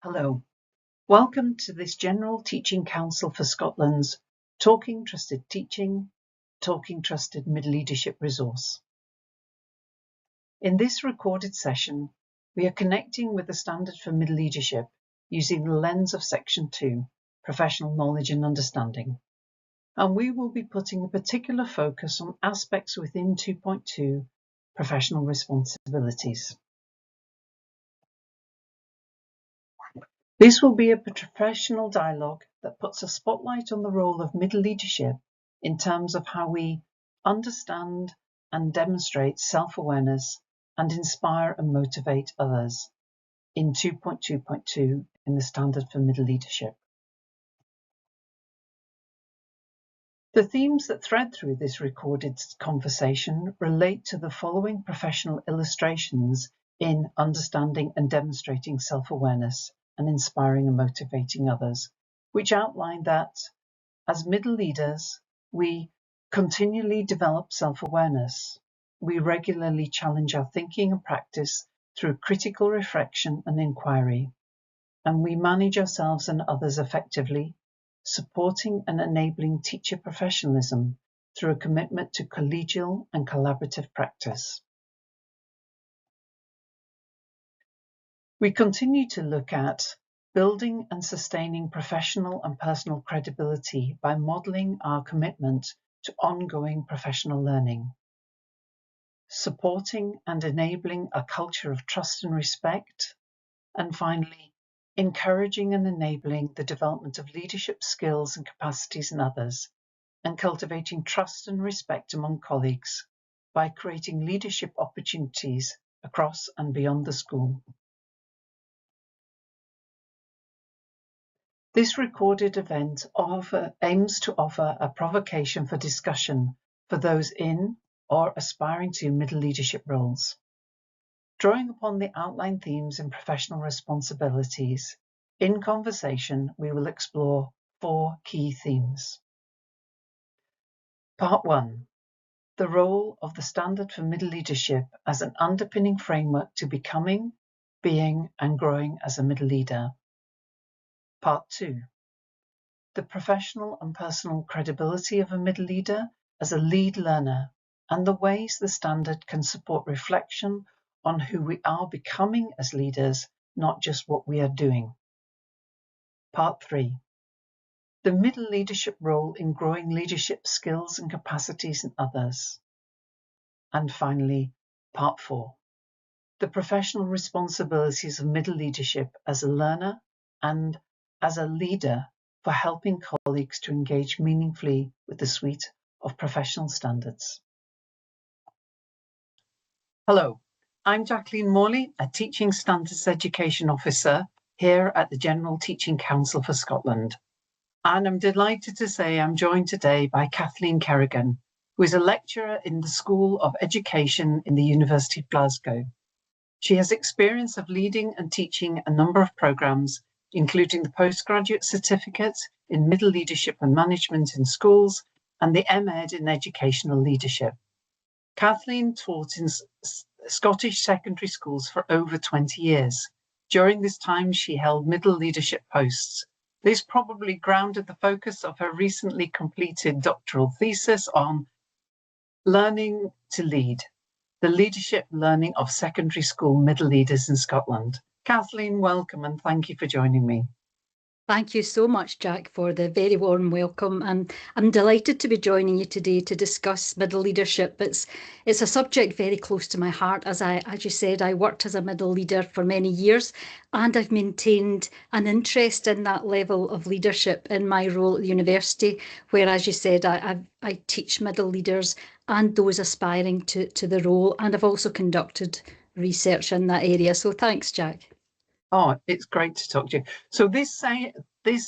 Hello, welcome to this General Teaching Council for Scotland's Talking Trusted Teaching, Talking Trusted Mid-Leadership resource. In this recorded session, we are connecting with the Standard for Mid-Leadership using the lens of Section 2, Professional Knowledge and Understanding, and we will be putting a particular focus on aspects within 2.2, Professional Responsibilities. This will be a professional dialogue that puts a spotlight on the role of middle leadership in terms of how we understand and demonstrate self-awareness and inspire and motivate others in 2.2.2 in the Standard for Middle Leadership. The themes that thread through this recorded conversation relate to the following professional illustrations in understanding and demonstrating self-awareness and inspiring and motivating others, which outline that as middle leaders, we continually develop self-awareness. We regularly challenge our thinking and practice through critical reflection and inquiry, and we manage ourselves and others effectively, supporting and enabling teacher professionalism through a commitment to collegial and collaborative practice. We continue to look at building and sustaining professional and personal credibility by modelling our commitment to ongoing professional learning, supporting and enabling a culture of trust and respect, and finally, encouraging and enabling the development of leadership skills and capacities in others, and cultivating trust and respect among colleagues by creating leadership opportunities across and beyond the school. This recorded event aims to offer a provocation for discussion for those in or aspiring to middle leadership roles. Drawing upon the outlined themes in professional responsibilities, in conversation we will explore 4 key themes. Part 1. The role of the Standard for Middle Leadership as an underpinning framework to becoming, being and growing as a middle leader. Part 2. The professional and personal credibility of a middle leader as a lead learner and the ways the Standard can support reflection on who we are becoming as leaders, not just what we are doing. Part 3. The middle leadership role in growing leadership skills and capacities in others. And finally, Part 4. The professional responsibilities of middle leadership as a learner and as a leader for helping colleagues to engage meaningfully with the suite of professional standards. Hello, I'm Jacqueline Morley, a Teaching Standards Education Officer here at the General Teaching Council for Scotland. And I'm delighted to say I'm joined today by Kathleen Kerrigan, who is a lecturer in the School of Education in the University of Glasgow. She has experience of leading and teaching a number of programmes, including the postgraduate certificate in middle leadership and management in schools and the MEd in educational leadership. Kathleen taught in Scottish secondary schools for over 20 years. During this time, she held middle leadership posts. This probably grounded the focus of her recently completed doctoral thesis on learning to lead, the leadership learning of secondary school middle leaders in Scotland. Kathleen, welcome and thank you for joining me. Thank you so much, Jack, for the very warm welcome, and I'm delighted to be joining you today to discuss middle leadership. It's a subject very close to my heart. As you said, I worked as a middle leader for many years, and I've maintained an interest in that level of leadership in my role at the university, where, as you said, I teach middle leaders and those aspiring to the role, and I've also conducted research in that area. So thanks, Jack. Oh, it's great to talk to you. So this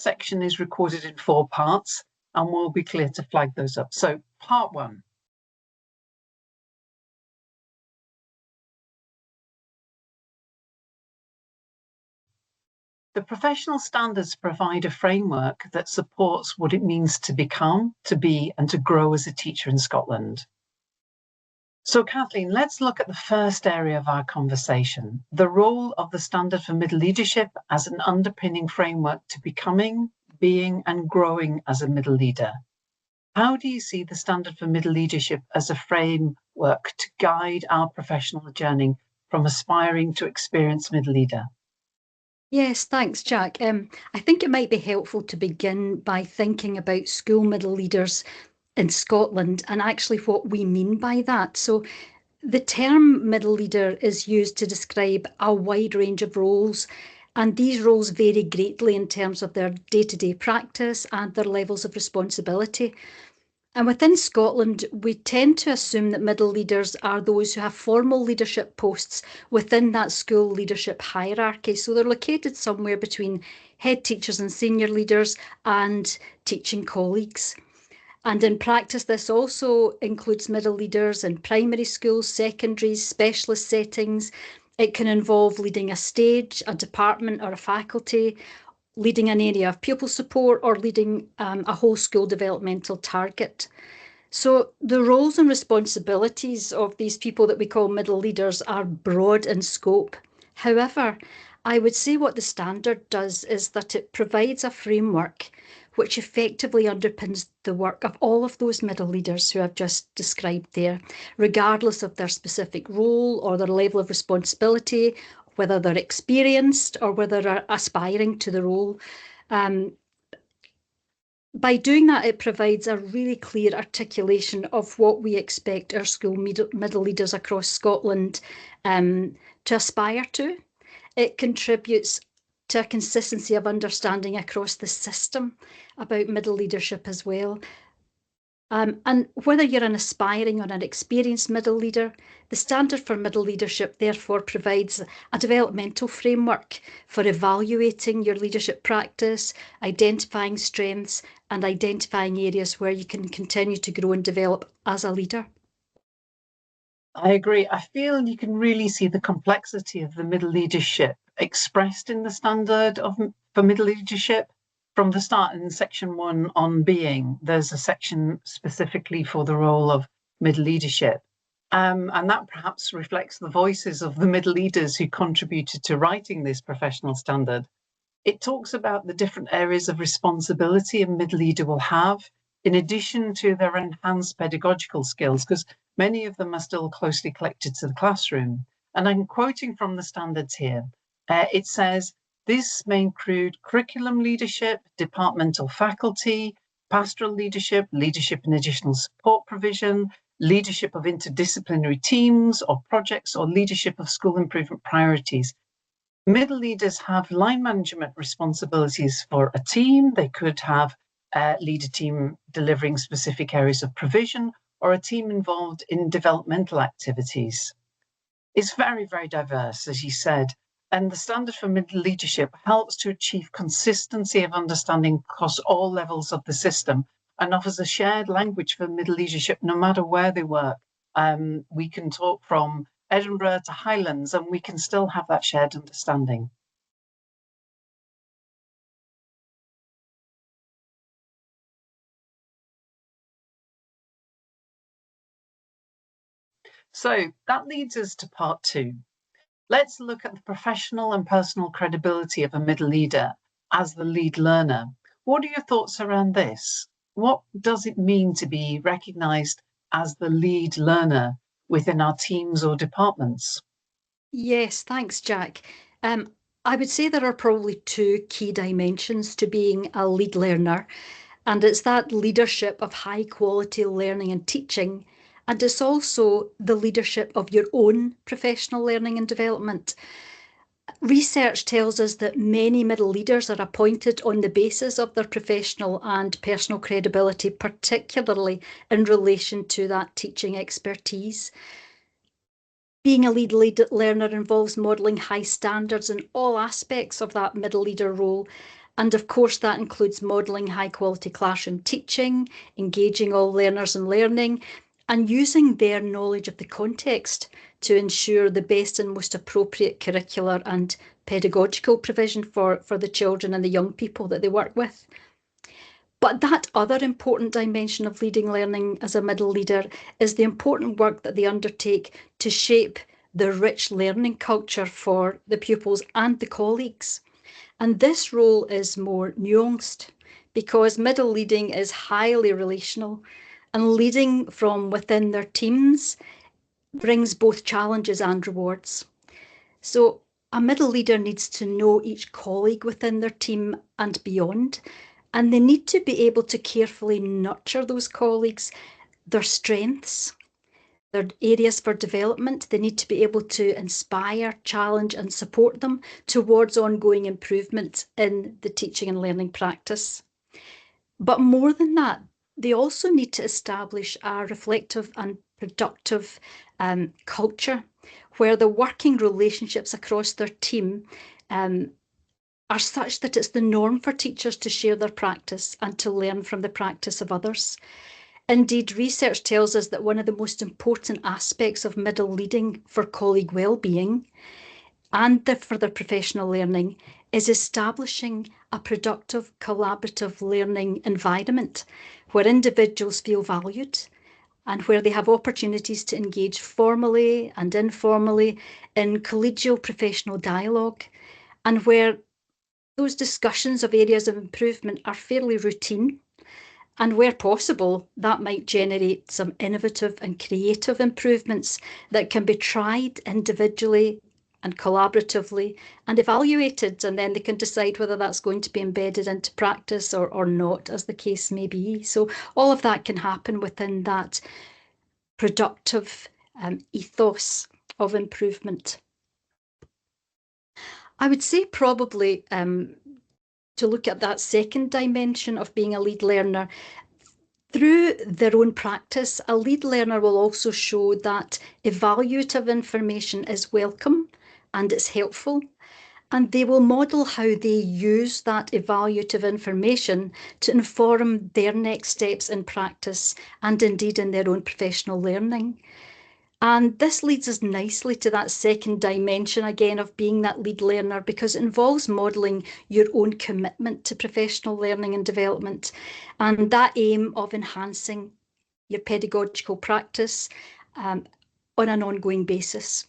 section is recorded in 4 parts, and we'll be clear to flag those up. So part 1. The professional standards provide a framework that supports what it means to become, to be, and to grow as a teacher in Scotland. So, Kathleen, let's look at the first area of our conversation, the role of the Standard for Middle Leadership as an underpinning framework to becoming, being, and growing as a middle leader. How do you see the Standard for Middle Leadership as a framework to guide our professional journey from aspiring to experienced middle leader? Yes, thanks, Jack. I think it might be helpful to begin by thinking about school middle leaders in Scotland and actually what we mean by that. So, the term middle leader is used to describe a wide range of roles, and these roles vary greatly in terms of their day-to-day practice and their levels of responsibility. And within Scotland, we tend to assume that middle leaders are those who have formal leadership posts within that school leadership hierarchy. So they're located somewhere between head teachers and senior leaders and teaching colleagues. And in practice, this also includes middle leaders in primary schools, secondaries, specialist settings. It can involve leading a stage, a department, or a faculty, leading an area of pupil support, or leading a whole school developmental target. So the roles and responsibilities of these people that we call middle leaders are broad in scope. However, I would say what the standard does is that it provides a framework which effectively underpins the work of all of those middle leaders who I've just described there, regardless of their specific role or their level of responsibility, whether they're experienced or whether they're aspiring to the role. By doing that, it provides a really clear articulation of what we expect our school middle leaders across Scotland to aspire to. It contributes to a consistency of understanding across the system about middle leadership as well. And whether you're an aspiring or an experienced middle leader, the Standard for Middle Leadership therefore provides a developmental framework for evaluating your leadership practice, identifying strengths, and identifying areas where you can continue to grow and develop as a leader. I agree. I feel you can really see the complexity of the middle leadership expressed in the standard for middle leadership. From the start in section 1 on being, there's a section specifically for the role of middle leadership. And that perhaps reflects the voices of the middle leaders who contributed to writing this professional standard. It talks about the different areas of responsibility a middle leader will have, in addition to their enhanced pedagogical skills, because many of them are still closely connected to the classroom. And I'm quoting from the standards here. It says, this may include curriculum leadership, departmental faculty, pastoral leadership, leadership and additional support provision, leadership of interdisciplinary teams or projects, or leadership of school improvement priorities. Middle leaders have line management responsibilities for a team. They could have lead a team delivering specific areas of provision, or a team involved in developmental activities. It's very, very diverse, as you said, and the Standard for Middle Leadership helps to achieve consistency of understanding across all levels of the system and offers a shared language for middle leadership no matter where they work. We can talk from Edinburgh to Highlands and we can still have that shared understanding. So that leads us to part 2. Let's look at the professional and personal credibility of a middle leader as the lead learner. What are your thoughts around this? What does it mean to be recognised as the lead learner within our teams or departments? Yes, thanks, Jack. I would say there are probably 2 key dimensions to being a lead learner, and it's that leadership of high quality learning and teaching, and it's also the leadership of your own professional learning and development. Research tells us that many middle leaders are appointed on the basis of their professional and personal credibility, particularly in relation to that teaching expertise. Being a lead learner involves modelling high standards in all aspects of that middle leader role. And of course, that includes modelling high quality classroom teaching, engaging all learners in learning, and using their knowledge of the context to ensure the best and most appropriate curricular and pedagogical provision for the children and the young people that they work with. But that other important dimension of leading learning as a middle leader is the important work that they undertake to shape the rich learning culture for the pupils and the colleagues. And this role is more nuanced because middle leading is highly relational, and leading from within their teams brings both challenges and rewards. So a middle leader needs to know each colleague within their team and beyond, and they need to be able to carefully nurture those colleagues, their strengths, their areas for development. They need to be able to inspire, challenge, and support them towards ongoing improvement in the teaching and learning practice. But more than that, they also need to establish a reflective and productive culture where the working relationships across their team are such that it's the norm for teachers to share their practice and to learn from the practice of others. Indeed, research tells us that one of the most important aspects of middle leading for colleague well-being and for their professional learning is establishing a productive, collaborative learning environment where individuals feel valued and where they have opportunities to engage formally and informally in collegial professional dialogue, and where those discussions of areas of improvement are fairly routine, and where possible, that might generate some innovative and creative improvements that can be tried individually and collaboratively and evaluated, and then they can decide whether that's going to be embedded into practice or not, as the case may be. So all of that can happen within that productive ethos of improvement. I would say probably to look at that second dimension of being a lead learner, through their own practice, a lead learner will also show that evaluative information is welcome and it's helpful, and they will model how they use that evaluative information to inform their next steps in practice and indeed in their own professional learning. And this leads us nicely to that second dimension again of being that lead learner, because it involves modelling your own commitment to professional learning and development and that aim of enhancing your pedagogical practice on an ongoing basis.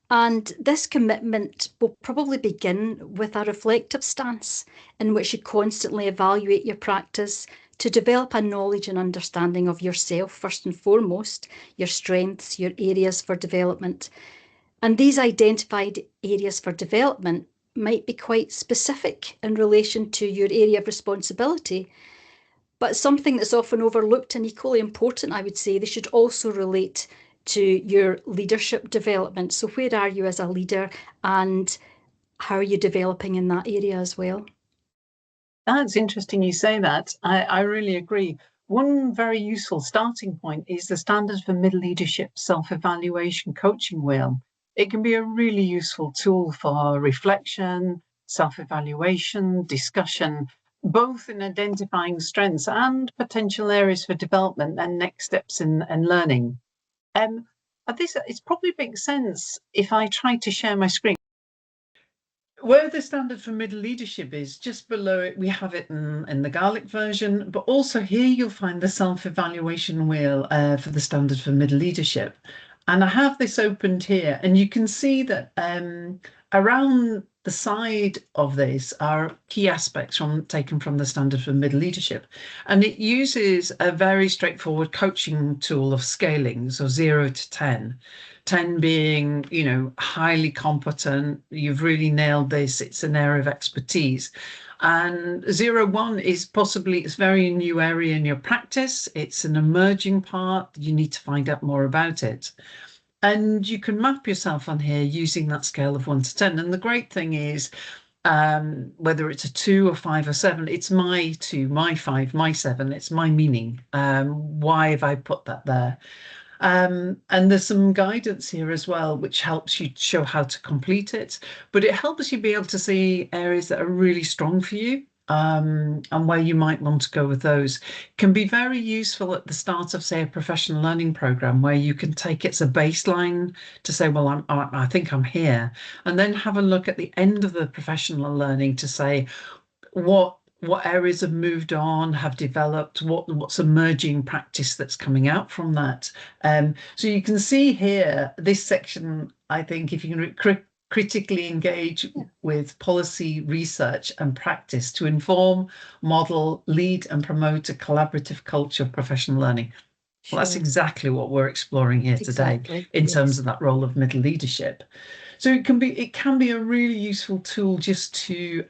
And this commitment will probably begin with a reflective stance in which you constantly evaluate your practice to develop a knowledge and understanding of yourself, first and foremost, your strengths, your areas for development. And these identified areas for development might be quite specific in relation to your area of responsibility, but something that's often overlooked and equally important, I would say, they should also relate to your leadership development. So where are you as a leader and how are you developing in that area as well? That's interesting you say that. I really agree. One very useful starting point is the Standards for Middle Leadership Self-Evaluation Coaching Wheel. It can be a really useful tool for reflection, self-evaluation, discussion, both in identifying strengths and potential areas for development and next steps in learning. It probably makes sense if I try to share my screen. Where the standard for middle leadership is, just below it, we have it in the Gaelic version, but also here you'll find the self-evaluation wheel for the standard for middle leadership. And I have this opened here, and you can see that around the side of this are key aspects taken from the standard for middle leadership. And it uses a very straightforward coaching tool of scaling, so 0 to 10. 10 being, highly competent, you've really nailed this, it's an area of expertise. And 0-1 is possibly, it's a very new area in your practice, it's an emerging part, you need to find out more about it. And you can map yourself on here using that scale of 1 to 10. And the great thing is, whether it's a 2 or 5 or 7, it's my 2, my 5, my 7, it's my meaning. Why have I put that there? And there's some guidance here as well, which helps you show how to complete it, but it helps you be able to see areas that are really strong for you, and where you might want to go with those. Can be very useful at the start of, say, a professional learning program, where you can take it as a baseline to say, well, I think I'm here, and then have a look at the end of the professional learning to say, what what areas have moved on, have developed, what's emerging practice that's coming out from that. So you can see here, this section, I think, if you can critically engage with policy research and practice to inform, model, lead and promote a collaborative culture of professional learning. Well, that's exactly what we're exploring here today in terms of that role of middle leadership. So it can be a really useful tool just to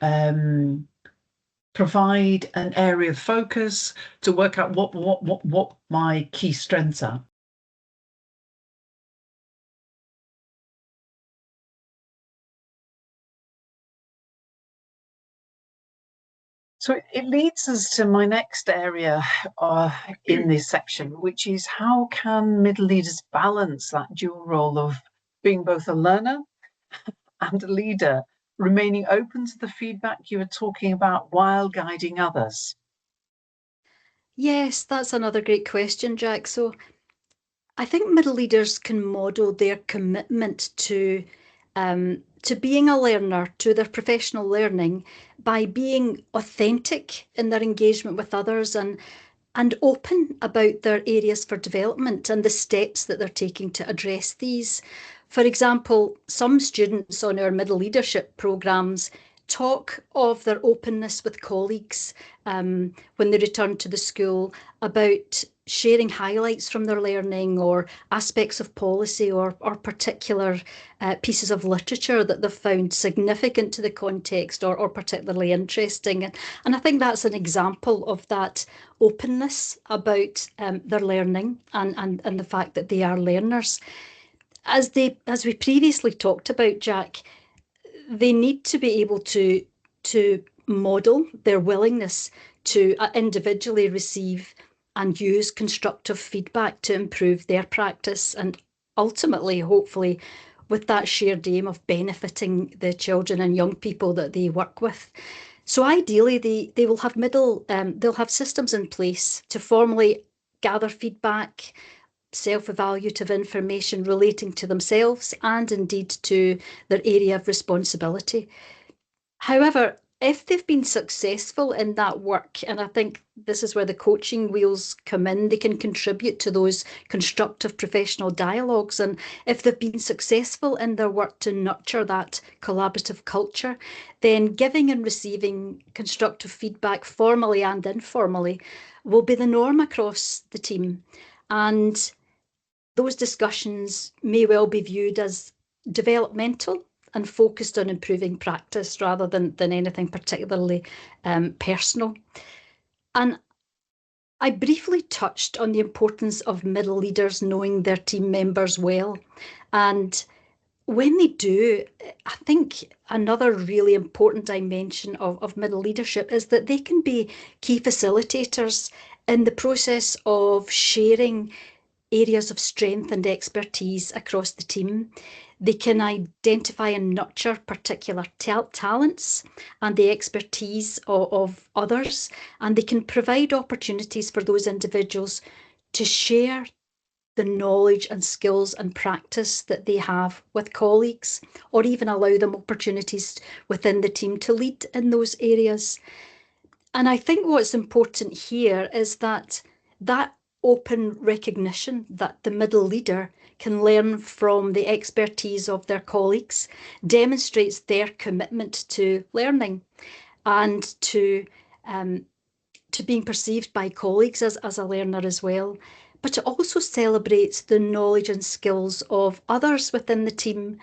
provide an area of focus, to work out what my key strengths are. So it leads us to my next area in this section, which is how can middle leaders balance that dual role of being both a learner and a leader, remaining open to the feedback you were talking about while guiding others? Yes, that's another great question, Jack. So I think middle leaders can model their commitment to being a learner, to their professional learning, by being authentic in their engagement with others and open about their areas for development and the steps that they're taking to address these. For example, some students on our middle leadership programmes talk of their openness with colleagues when they return to the school, about sharing highlights from their learning or aspects of policy or particular pieces of literature that they've found significant to the context or particularly interesting. And I think that's an example of that openness about their learning and the fact that they are learners. As we previously talked about, Jack, they need to be able to model their willingness to individually receive and use constructive feedback to improve their practice, and ultimately, hopefully, with that shared aim of benefiting the children and young people that they work with. So ideally, they will have they'll have systems in place to formally gather feedback, self-evaluative information relating to themselves and indeed to their area of responsibility. However, if they've been successful in that work, and I think this is where the coaching wheels come in, they can contribute to those constructive professional dialogues. And if they've been successful in their work to nurture that collaborative culture, then giving and receiving constructive feedback formally and informally will be the norm across the team. And those discussions may well be viewed as developmental and focused on improving practice rather than anything particularly personal. And I briefly touched on the importance of middle leaders knowing their team members well. And when they do, I think another really important dimension of middle leadership is that they can be key facilitators in the process of sharing areas of strength and expertise across the team. They can identify and nurture particular talents and the expertise of others, and they can provide opportunities for those individuals to share the knowledge and skills and practice that they have with colleagues, or even allow them opportunities within the team to lead in those areas. And I think what's important here is that open recognition that the middle leader can learn from the expertise of their colleagues demonstrates their commitment to learning and to being perceived by colleagues as a learner as well. But it also celebrates the knowledge and skills of others within the team,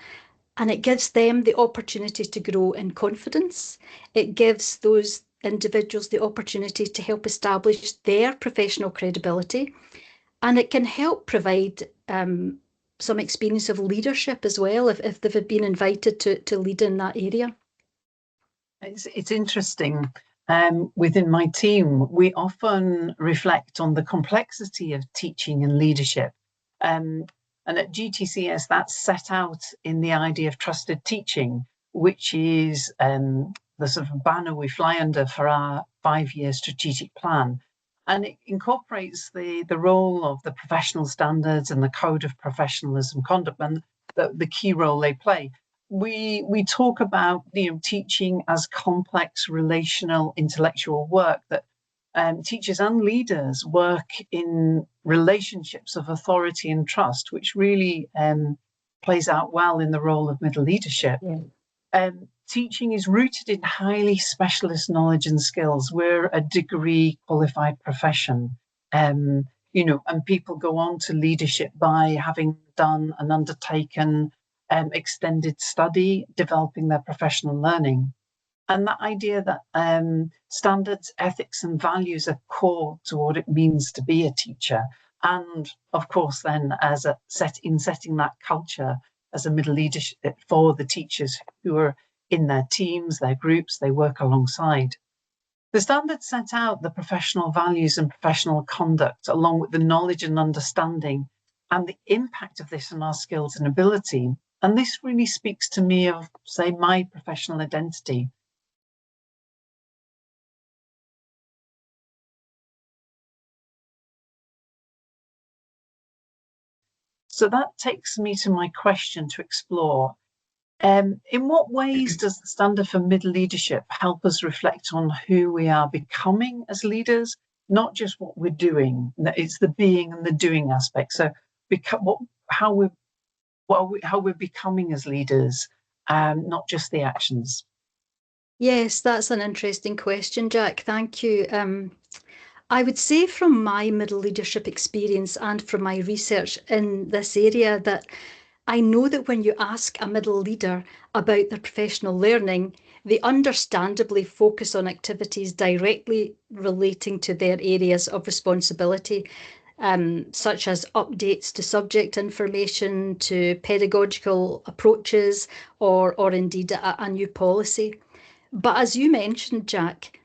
and it gives them the opportunity to grow in confidence. It gives those individuals the opportunity to help establish their professional credibility, and it can help provide some experience of leadership as well if they've been invited to lead in that area. It's interesting. Within my team, we often reflect on the complexity of teaching and leadership. And at GTCS, that's set out in the idea of trusted teaching, which is the sort of banner we fly under for our 5-year strategic plan. And it incorporates the role of the professional standards and the code of professionalism conduct and the key role they play. we talk about teaching as complex relational intellectual work, that teachers and leaders work in relationships of authority and trust, which really plays out well in the role of middle leadership. Yeah. Teaching is rooted in highly specialist knowledge and skills. We're a degree qualified profession, and people go on to leadership by having done and undertaken extended study, developing their professional learning. And that idea that standards, ethics, and values are core to what it means to be a teacher. And of course, then setting that culture as a middle leadership for the teachers who are in their teams, their groups, they work alongside. The standards set out the professional values and professional conduct, along with the knowledge and understanding and the impact of this on our skills and ability. And this really speaks to me of, say, my professional identity. So that takes me to my question to explore. In what ways does the standard for middle leadership help us reflect on who we are becoming as leaders, not just what we're doing? It's the being and the doing aspect. So how we're becoming as leaders, not just the actions. Yes, that's an interesting question, Jack. Thank you. I would say from my middle leadership experience and from my research in this area that I know that when you ask a middle leader about their professional learning, they understandably focus on activities directly relating to their areas of responsibility, such as updates to subject information, to pedagogical approaches, or indeed a new policy. But as you mentioned, Jack,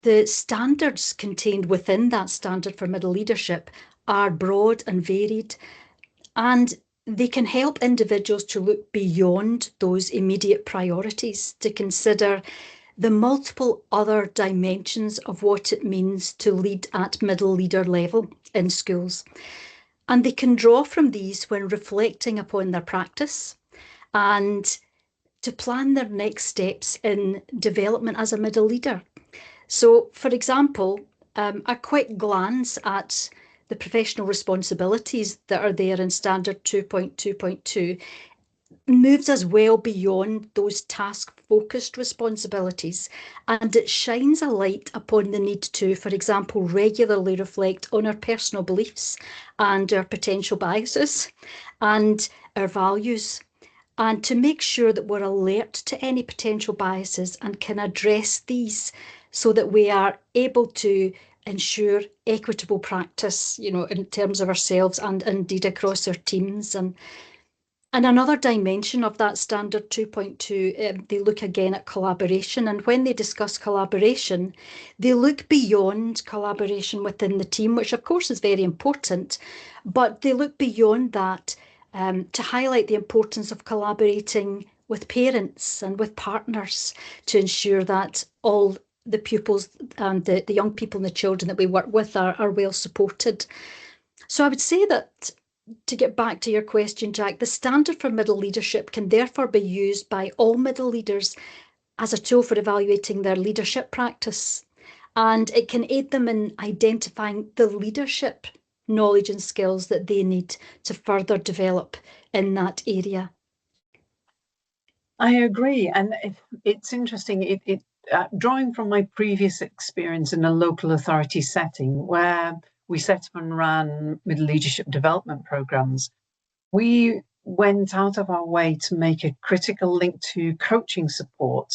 the standards contained within that standard for middle leadership are broad and varied, and they can help individuals to look beyond those immediate priorities to consider the multiple other dimensions of what it means to lead at middle leader level in schools. And they can draw from these when reflecting upon their practice and to plan their next steps in development as a middle leader. So, for example, a quick glance at the professional responsibilities that are there in Standard 2.2.2 moves us well beyond those task-focused responsibilities, and it shines a light upon the need to, for example, regularly reflect on our personal beliefs and our potential biases and our values, and to make sure that we're alert to any potential biases and can address these so that we are able to ensure equitable practice, in terms of ourselves and indeed across our teams. And another dimension of that Standard 2.2, they look again at collaboration. And when they discuss collaboration, they look beyond collaboration within the team, which of course is very important, but they look beyond that to highlight the importance of collaborating with parents and with partners to ensure that all the pupils and the young people and the children that we work with are well supported. So I would say that, to get back to your question, Jack, the standard for middle leadership can therefore be used by all middle leaders as a tool for evaluating their leadership practice. And it can aid them in identifying the leadership knowledge and skills that they need to further develop in that area. I agree. And it's interesting, drawing from my previous experience in a local authority setting where we set up and ran middle leadership development programs, we went out of our way to make a critical link to coaching support.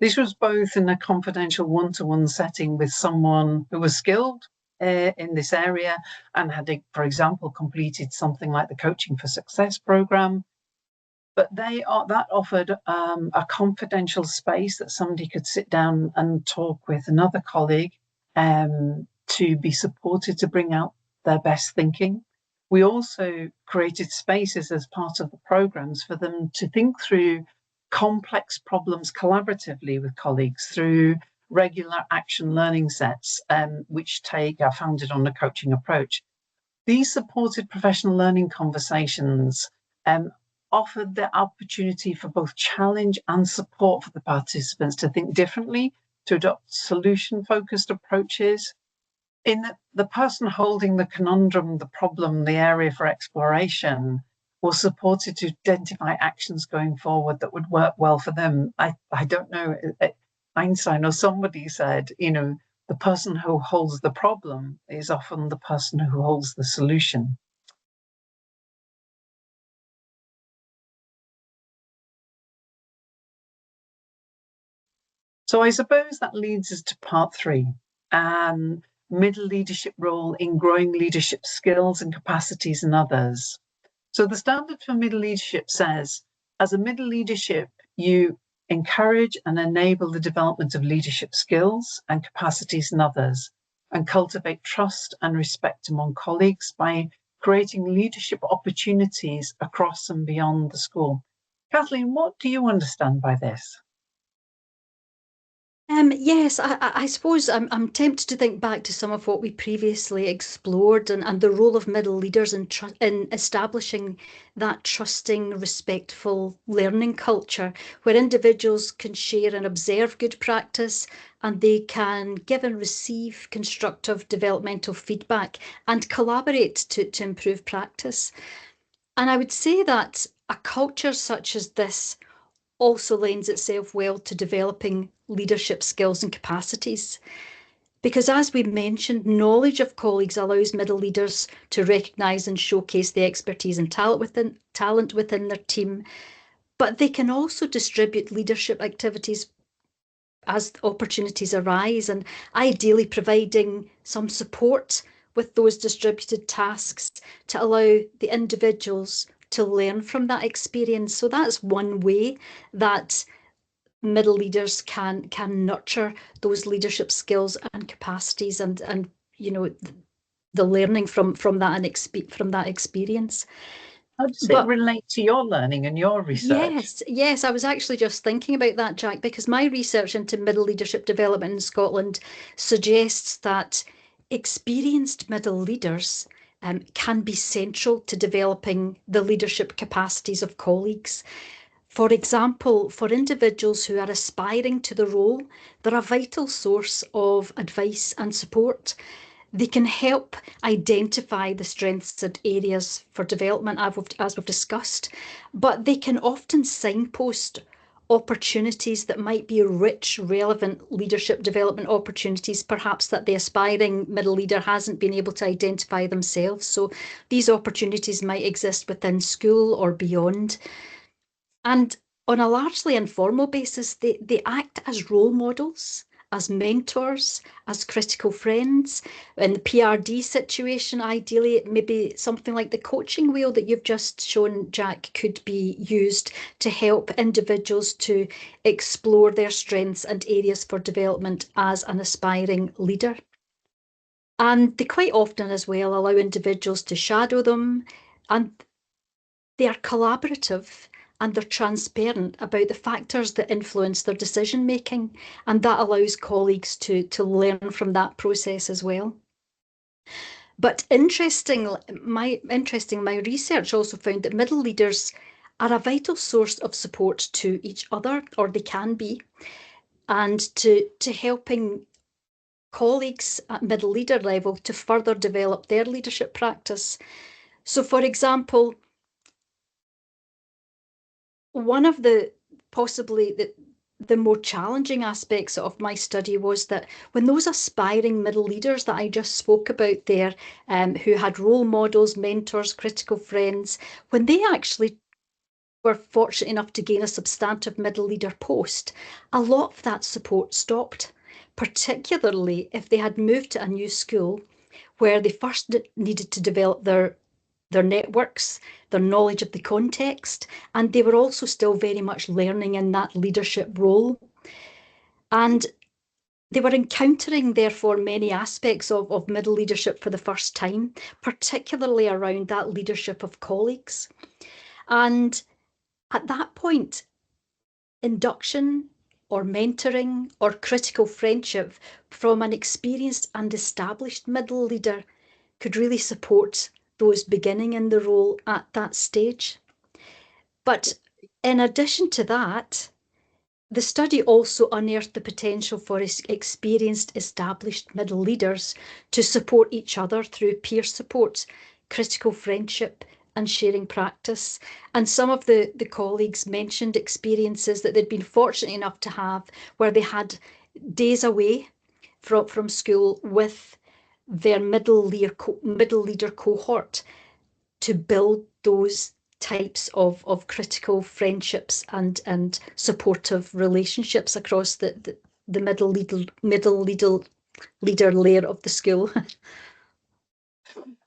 This was both in a confidential one-to-one setting with someone who was skilled in this area and had, for example, completed something like the Coaching for Success program. But that offered a confidential space that somebody could sit down and talk with another colleague to be supported to bring out their best thinking. We also created spaces as part of the programs for them to think through complex problems collaboratively with colleagues through regular action learning sets, which are founded on a coaching approach. These supported professional learning conversations offered the opportunity for both challenge and support for the participants to think differently, to adopt solution-focused approaches. In that the person holding the conundrum, the problem, the area for exploration was supported to identify actions going forward that would work well for them. I don't know, Einstein or somebody said, the person who holds the problem is often the person who holds the solution. So I suppose that leads us to part 3, middle leadership role in growing leadership skills and capacities in others. So the standard for middle leadership says, as a middle leadership, you encourage and enable the development of leadership skills and capacities in others, and cultivate trust and respect among colleagues by creating leadership opportunities across and beyond the school. Kathleen, what do you understand by this? Yes, I suppose I'm tempted to think back to some of what we previously explored and the role of middle leaders in establishing that trusting, respectful learning culture where individuals can share and observe good practice and they can give and receive constructive developmental feedback and collaborate to improve practice. And I would say that a culture such as this also lends itself well to developing leadership skills and capacities. Because as we mentioned, knowledge of colleagues allows middle leaders to recognise and showcase the expertise and talent within their team, but they can also distribute leadership activities as opportunities arise and ideally providing some support with those distributed tasks to allow the individuals to learn from that experience. So that's one way that middle leaders can nurture those leadership skills and capacities and the learning from that experience. How does it relate to your learning and your research? Yes, I was actually just thinking about that, Jack, because my research into middle leadership development in Scotland suggests that experienced middle leaders can be central to developing the leadership capacities of colleagues. For example, for individuals who are aspiring to the role, they're a vital source of advice and support. They can help identify the strengths and areas for development, as we've discussed, but they can often signpost opportunities that might be rich, relevant leadership development opportunities, perhaps that the aspiring middle leader hasn't been able to identify themselves. So these opportunities might exist within school or beyond. And on a largely informal basis, they act as role models, as mentors, as critical friends. In the PRD situation, ideally, it may be something like the coaching wheel that you've just shown, Jack, could be used to help individuals to explore their strengths and areas for development as an aspiring leader. And they quite often as well allow individuals to shadow them, and they are collaborative and they're transparent about the factors that influence their decision making, and that allows colleagues to learn from that process as well. But my research also found that middle leaders are a vital source of support to each other, or they can be, and to helping colleagues at middle leader level to further develop their leadership practice. So, for example, one of the possibly the more challenging aspects of my study was that when those aspiring middle leaders that I just spoke about there, who had role models, mentors, critical friends, when they actually were fortunate enough to gain a substantive middle leader post, a lot of that support stopped, particularly if they had moved to a new school where they first needed to develop their networks, their knowledge of the context, and they were also still very much learning in that leadership role. And they were encountering, therefore, many aspects of middle leadership for the first time, particularly around that leadership of colleagues. And at that point, induction or mentoring or critical friendship from an experienced and established middle leader could really support those beginning in the role at that stage. But in addition to that, the study also unearthed the potential for experienced, established middle leaders to support each other through peer support, critical friendship, and sharing practice. And some of the colleagues mentioned experiences that they'd been fortunate enough to have where they had days away from school with their middle leader cohort to build those types of critical friendships and supportive relationships across the middle leader layer of the school.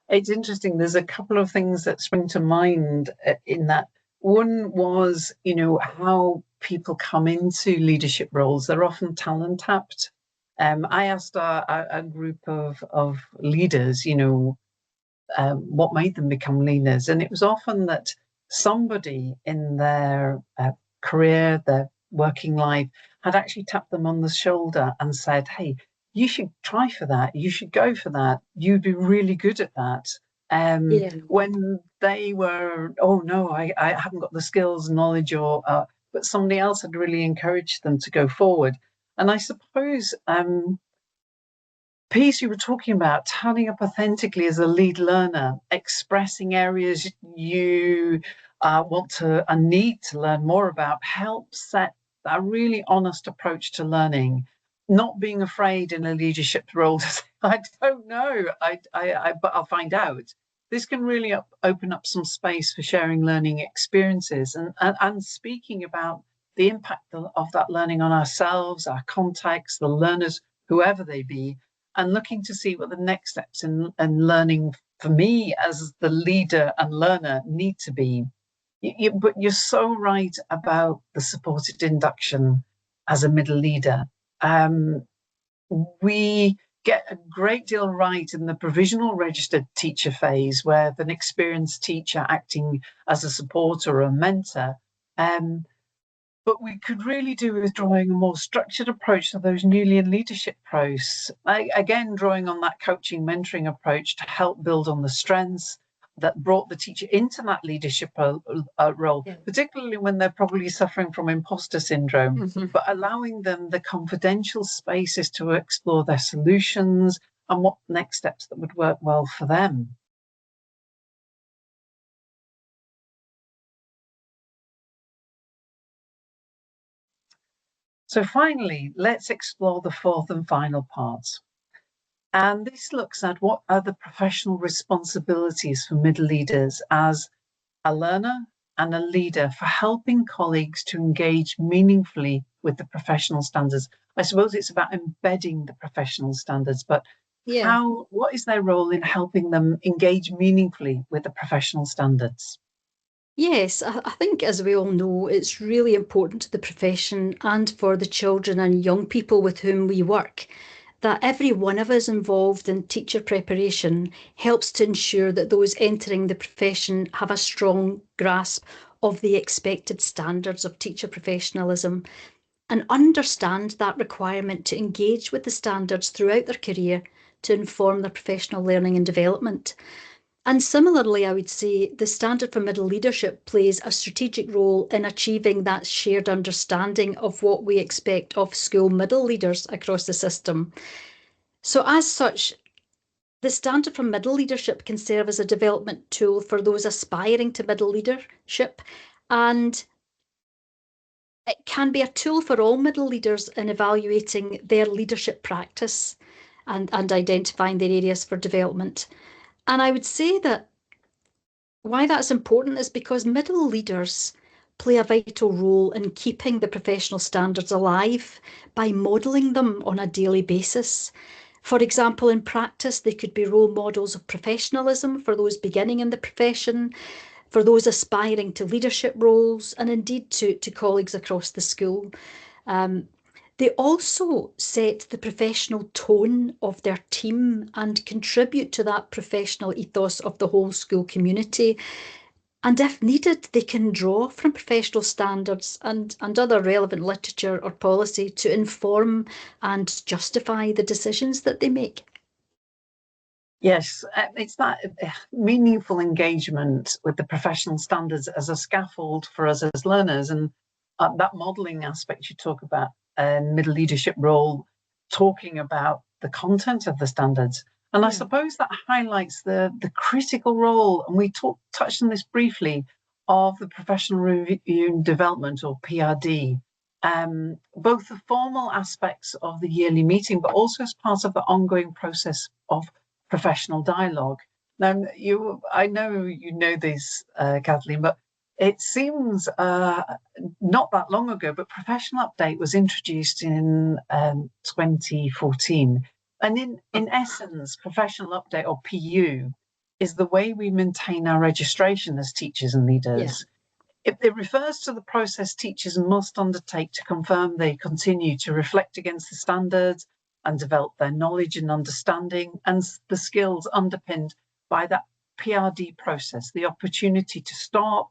It's interesting. There's a couple of things that spring to mind in that. One was, how people come into leadership roles. They're often talent tapped. I asked a group of leaders, what made them become leaders, and it was often that somebody in their career, their working life, had actually tapped them on the shoulder and said, "Hey, you should try for that. You should go for that. You'd be really good at that." Yeah. When they were, oh no, I haven't got the skills, knowledge, or but somebody else had really encouraged them to go forward. And I suppose piece you were talking about, turning up authentically as a lead learner, expressing areas you want to and need to learn more about, helps set a really honest approach to learning. Not being afraid in a leadership role to say, I don't know, but I'll find out. This can really open up some space for sharing learning experiences and speaking about the impact of that learning on ourselves, our context, the learners, whoever they be, and looking to see what the next steps in learning for me as the leader and learner need to be. But you're so right about the supported induction as a middle leader. We get a great deal right in the provisional registered teacher phase, where an experienced teacher acting as a supporter or a mentor. But we could really do with drawing a more structured approach to those newly in leadership posts. Again, drawing on that coaching, mentoring approach to help build on the strengths that brought the teacher into that leadership role, yeah, particularly when they're probably suffering from imposter syndrome, but allowing them the confidential spaces to explore their solutions and what next steps that would work well for them. So finally, let's explore the fourth and final part. And this looks at what are the professional responsibilities for middle leaders as a learner and a leader for helping colleagues to engage meaningfully with the professional standards. I suppose it's about embedding the professional standards, but yeah, what is their role in helping them engage meaningfully with the professional standards? Yes, I think, as we all know, it's really important to the profession and for the children and young people with whom we work that every one of us involved in teacher preparation helps to ensure that those entering the profession have a strong grasp of the expected standards of teacher professionalism and understand that requirement to engage with the standards throughout their career to inform their professional learning and development. And similarly, I would say the Standard for Middle Leadership plays a strategic role in achieving that shared understanding of what we expect of school middle leaders across the system. So as such, the Standard for Middle Leadership can serve as a development tool for those aspiring to middle leadership, and it can be a tool for all middle leaders in evaluating their leadership practice and identifying their areas for development. And I would say that why that's important is because middle leaders play a vital role in keeping the professional standards alive by modelling them on a daily basis. For example, in practice, they could be role models of professionalism for those beginning in the profession, for those aspiring to leadership roles, and indeed to colleagues across the school. They also set the professional tone of their team and contribute to that professional ethos of the whole school community. And if needed, they can draw from professional standards and other relevant literature or policy to inform and justify the decisions that they make. Yes, it's that meaningful engagement with the professional standards as a scaffold for us as learners, and that modelling aspect you talk about, middle leadership role, talking about the content of the standards. And I suppose that highlights the critical role, and we touched on this briefly, of the professional review and development, or PRD. Both the formal aspects of the yearly meeting, but also as part of the ongoing process of professional dialogue. Now, I know you know this, Kathleen, but it seems not that long ago, but Professional Update was introduced in 2014. And in essence, Professional Update, or PU, is the way we maintain our registration as teachers and leaders. It refers to the process teachers must undertake to confirm they continue to reflect against the standards and develop their knowledge and understanding and the skills underpinned by that PRD process, the opportunity to stop,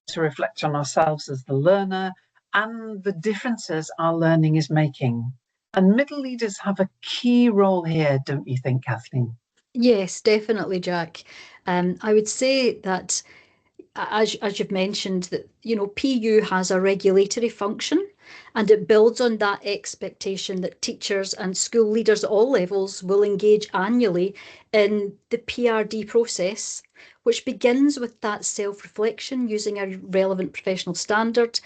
to reflect on ourselves as the learner and the differences our learning is making. And middle leaders have a key role here, don't you think, Kathleen? Yes, definitely, Jack. I would say that, as you've mentioned, that PU has a regulatory function, and it builds on that expectation that teachers and school leaders at all levels will engage annually in the PRD process, which begins with that self-reflection using a relevant professional standard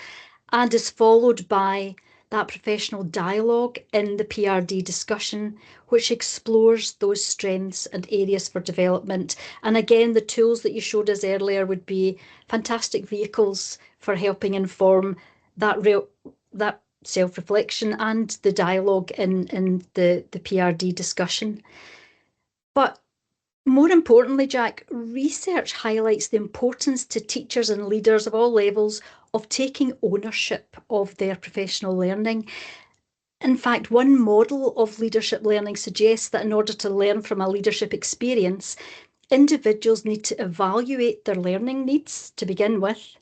and is followed by that professional dialogue in the PRD discussion, which explores those strengths and areas for development. And again, the tools that you showed us earlier would be fantastic vehicles for helping inform that self-reflection and the dialogue in the PRD discussion. But more importantly, Jack, research highlights the importance to teachers and leaders of all levels of taking ownership of their professional learning. In fact, one model of leadership learning suggests that in order to learn from a leadership experience, individuals need to evaluate their learning needs to begin with.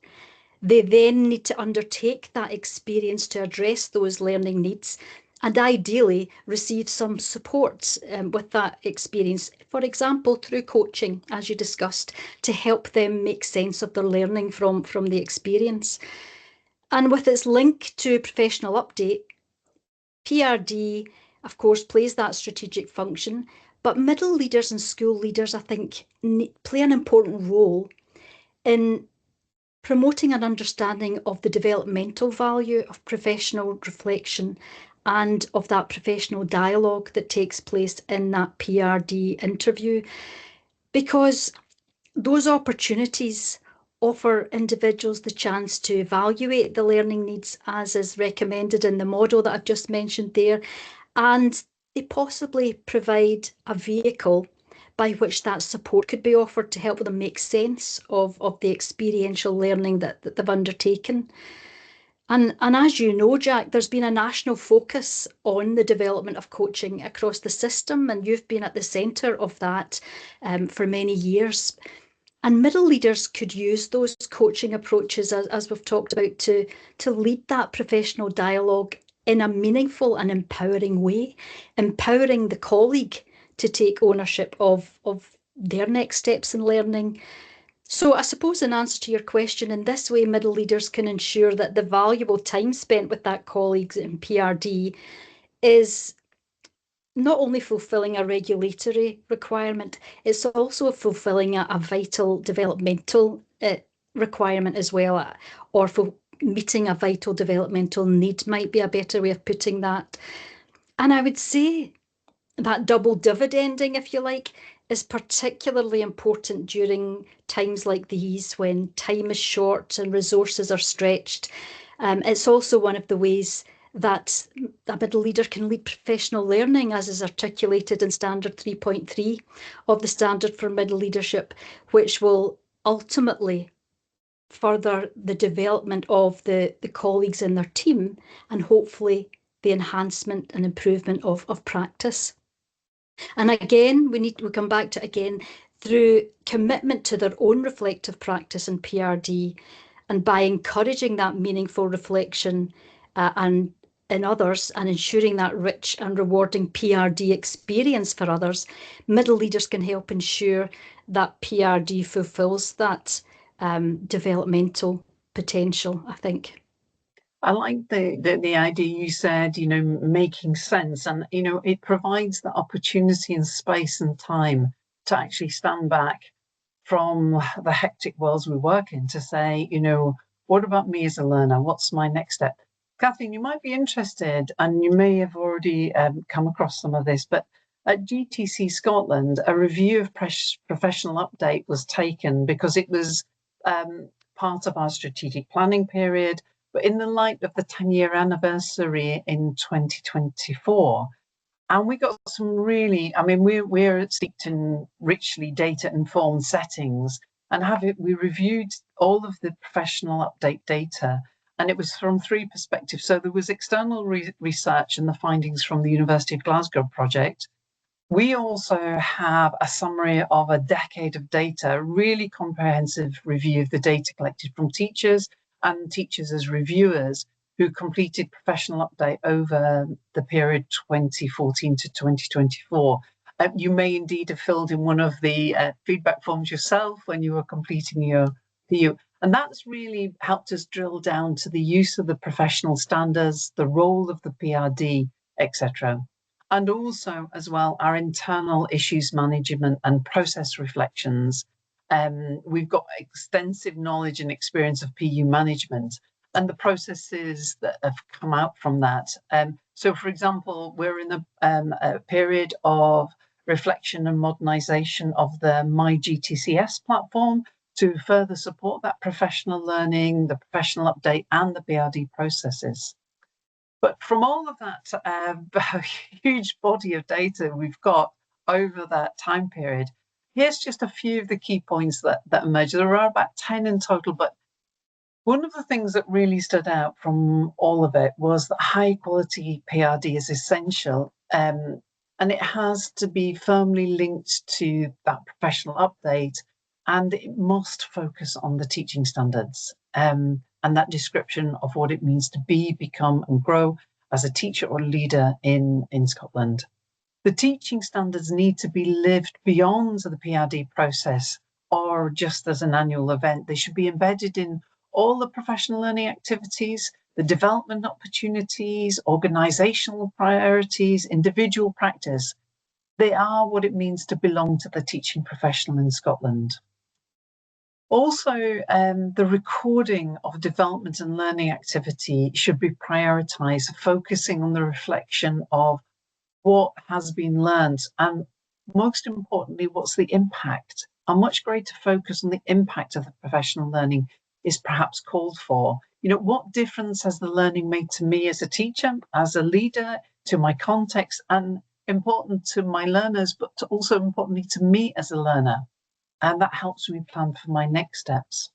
They then need to undertake that experience to address those learning needs and ideally receive some support with that experience, for example, through coaching, as you discussed, to help them make sense of their learning from the experience. And with its link to professional update, PRD, of course, plays that strategic function, but middle leaders and school leaders, I think, play an important role in promoting an understanding of the developmental value of professional reflection and of that professional dialogue that takes place in that PRD interview, because those opportunities offer individuals the chance to evaluate the learning needs as is recommended in the model that I've just mentioned there, and they possibly provide a vehicle by which that support could be offered to help them make sense of the experiential learning that they've undertaken. And as you know, Jack, there's been a national focus on the development of coaching across the system, and you've been at the centre of that for many years. And middle leaders could use those coaching approaches, as we've talked about, to lead that professional dialogue in a meaningful and empowering way, empowering the colleague to take ownership of their next steps in learning. So I suppose, in answer to your question, in this way, middle leaders can ensure that the valuable time spent with that colleagues in PRD is not only fulfilling a regulatory requirement, it's also fulfilling a vital developmental requirement as well, or for meeting a vital developmental need might be a better way of putting that. And I would say that double dividending, if you like, is particularly important during times like these when time is short and resources are stretched. It's also one of the ways that a middle leader can lead professional learning, as is articulated in Standard 3.3 of the Standard for Middle Leadership, which will ultimately further the development of the colleagues in their team and hopefully the enhancement and improvement of practice. And again, we come back to again through commitment to their own reflective practice in PRD, and by encouraging that meaningful reflection and in others and ensuring that rich and rewarding PRD experience for others, middle leaders can help ensure that PRD fulfills that developmental potential, I think. I like the idea you said, making sense, and it provides the opportunity and space and time to actually stand back from the hectic worlds we work in to say, what about me as a learner? What's my next step? Kathleen, you might be interested, and you may have already come across some of this, but at GTC Scotland, a review of professional update was taken because it was part of our strategic planning period. But in the light of the 10-year anniversary in 2024, and we got some really, we're steeped in richly data-informed settings, and we reviewed all of the professional update data, and it was from three perspectives. So there was external research and the findings from the University of Glasgow project. We also have a summary of a decade of data, really comprehensive review of the data collected from teachers and teachers as reviewers who completed professional update over the period 2014 to 2024. You may indeed have filled in one of the feedback forms yourself when you were completing your PU. And that's really helped us drill down to the use of the professional standards, the role of the PRD, etc. And also, as well, our internal issues management and process reflections. We've got extensive knowledge and experience of PU management and the processes that have come out from that. So, for example, we're in a period of reflection and modernisation of the MyGTCS platform to further support that professional learning, the professional update, and the BRD processes. But from all of that huge body of data we've got over that time period, here's just a few of the key points that emerged. There are about 10 in total, but one of the things that really stood out from all of it was that high quality PRD is essential, and it has to be firmly linked to that professional update, and it must focus on the teaching standards. And that description of what it means to be, become, and grow as a teacher or leader in Scotland. The teaching standards need to be lived beyond the PRD process or just as an annual event. They should be embedded in all the professional learning activities, the development opportunities, organisational priorities, individual practice. They are what it means to belong to the teaching professional in Scotland. Also, the recording of development and learning activity should be prioritised, focusing on the reflection of what has been learned and, most importantly, what's the impact. A much greater focus on the impact of the professional learning is perhaps called for. What difference has the learning made to me as a teacher, as a leader, to my context, and important to my learners, but also importantly to me as a learner? And that helps me plan for my next steps.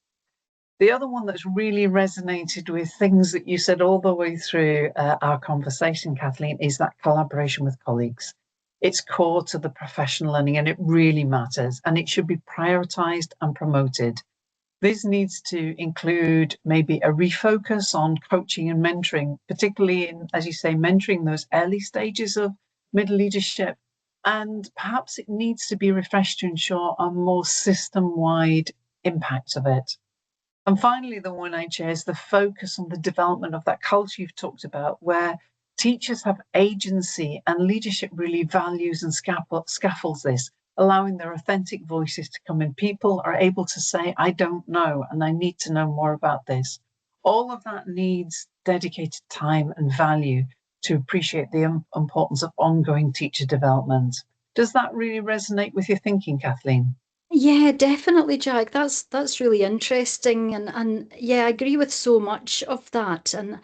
The other one that's really resonated with things that you said all the way through our conversation, Kathleen, is that collaboration with colleagues. It's core to the professional learning and it really matters, and it should be prioritised and promoted. This needs to include maybe a refocus on coaching and mentoring, particularly in, as you say, mentoring those early stages of middle leadership. And perhaps it needs to be refreshed to ensure a more system-wide impact of it. And finally, the one I share is the focus on the development of that culture you've talked about, where teachers have agency and leadership really values and scaffolds this, allowing their authentic voices to come in. People are able to say, I don't know, and I need to know more about this. All of that needs dedicated time and value to appreciate the importance of ongoing teacher development. Does that really resonate with your thinking, Kathleen? Yeah, definitely, Jack. That's really interesting, and yeah, I agree with so much of that. And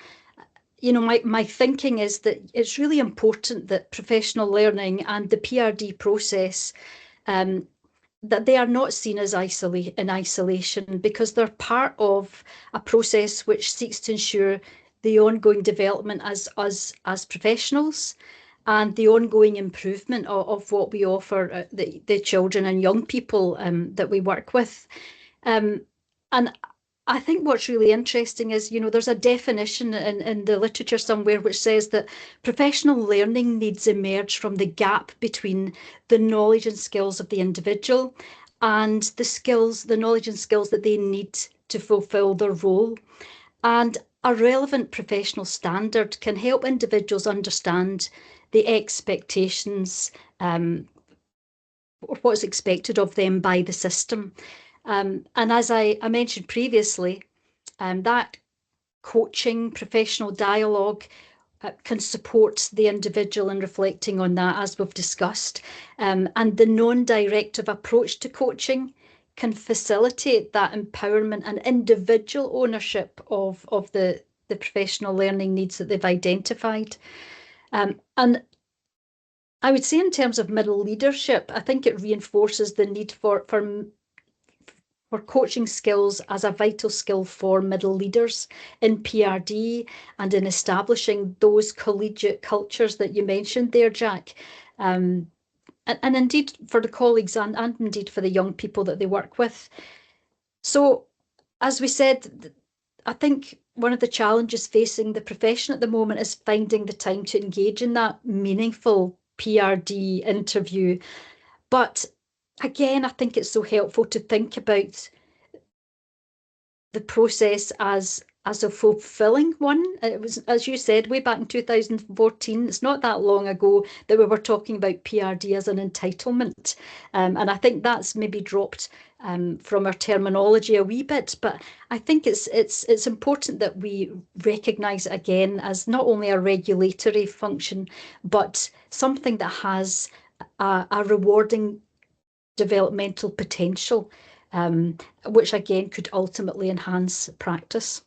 my thinking is that it's really important that professional learning and the PRD process that they are not seen as in isolation, because they're part of a process which seeks to ensure the ongoing development as us as professionals and the ongoing improvement of what we offer the children and young people that we work with. And I think what's really interesting is, there's a definition in the literature somewhere which says that professional learning needs emerge from the gap between the knowledge and skills of the individual and the knowledge and skills that they need to fulfill their role. And a relevant professional standard can help individuals understand the expectations, or what's expected of them by the system. And as I mentioned previously, that coaching, professional dialogue can support the individual in reflecting on that, as we've discussed. And the non-directive approach to coaching can facilitate that empowerment and individual ownership of the professional learning needs that they've identified. And I would say in terms of middle leadership, I think it reinforces the need for coaching skills as a vital skill for middle leaders in PRD and in establishing those collegiate cultures that you mentioned there, Jack. And indeed for the colleagues and indeed for the young people that they work with. So, as we said, I think one of the challenges facing the profession at the moment is finding the time to engage in that meaningful PRD interview. But again, I think it's so helpful to think about the process as a fulfilling one. It was, as you said, way back in 2014. It's not that long ago that we were talking about PRD as an entitlement, and I think that's maybe dropped from our terminology a wee bit. But I think it's important that we recognise it again as not only a regulatory function, but something that has a rewarding developmental potential, which again could ultimately enhance practice.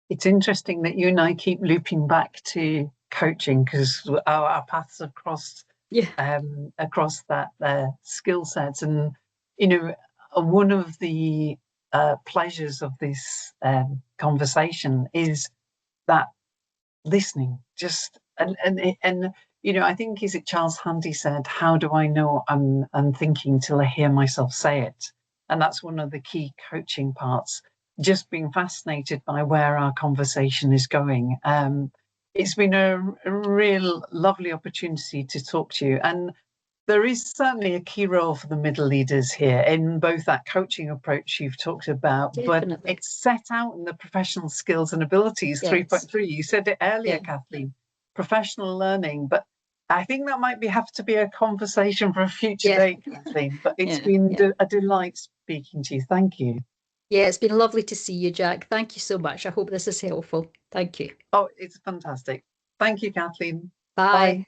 It's interesting that you and I keep looping back to coaching because our paths have crossed across that skill sets. And, one of the pleasures of this conversation is that listening, I think, is it Charles Handy said, how do I know I'm thinking till I hear myself say it? And that's one of the key coaching parts, just being fascinated by where our conversation is going. It's been a real lovely opportunity to talk to you. And there is certainly a key role for the middle leaders here in both that coaching approach you've talked about, Definitely. but it's set out in the professional skills and abilities 3.3. You said it earlier, Kathleen, professional learning, but I think that might have to be a conversation for a future date, Kathleen, but it's been a delight speaking to you. Thank you. Yeah, it's been lovely to see you, Jack. Thank you so much. I hope this is helpful. Thank you. Oh, it's fantastic. Thank you, Kathleen. Bye.